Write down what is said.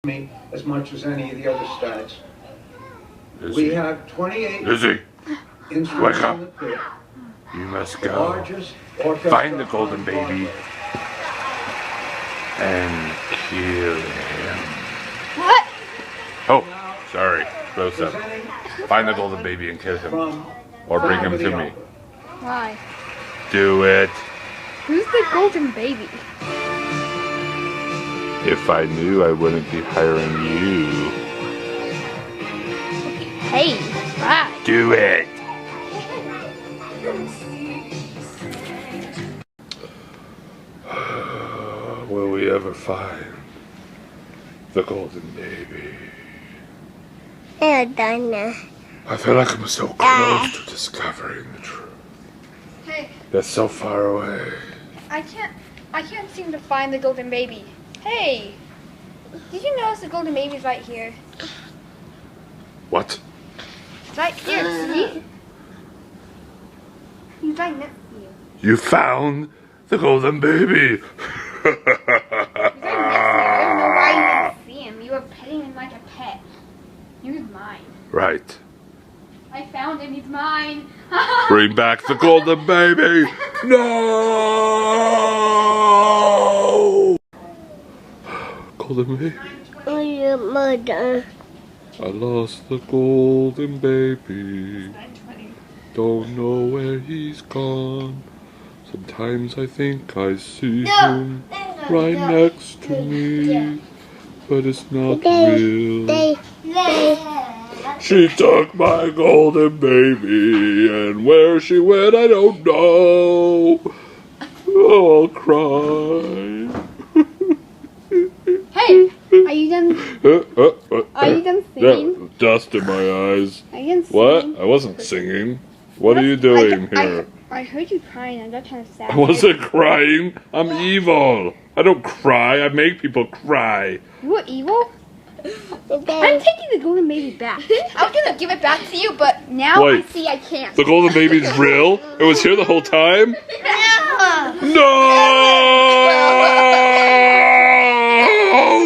me as much as any of the other stags. Izzy. We have 28 Izzy, instruments wake up. in the pit. You must The go largest orchestra find the golden on baby Broadway. and kill him. What? Oh, sorry. Close up. Presenting Find the golden baby and kill him. from Or bring Phantom him of to the me. Opera. Why? Do it. Who's the golden baby? If I knew, I wouldn't be hiring you. Hey, bye. Do it. Will we ever find the golden baby? I feel like I'm so close to discovering the truth. Hey, That's so far away. I can't seem to find the golden baby. Hey, did you notice the golden baby's right here? What? It's right here, see? He's right next to you. You found the golden baby. He's right next to you. I don't know why you didn't see him. You were petting him like a pet. He was mine. Right. I found him. He's mine. Bring back the golden baby. No. Golden baby. I lost the golden baby. Don't know where he's gone. Sometimes I think I see him right next to me, but it's not real. She took my golden baby, and where she went I don't know. Oh, I'll cry. Hey, are you done? Are you done singing? Yeah, dust in my eyes. Are you done singing? What? I wasn't singing. What are you doing here? I heard you crying. I got kind of sad. I wasn't crying. I'm evil. I don't cry. I make people cry. You were evil? I'm taking the golden baby back. I was gonna give it back to you, but now Wait. I see I can't. The golden baby's real? It was here the whole time? Yeah. No!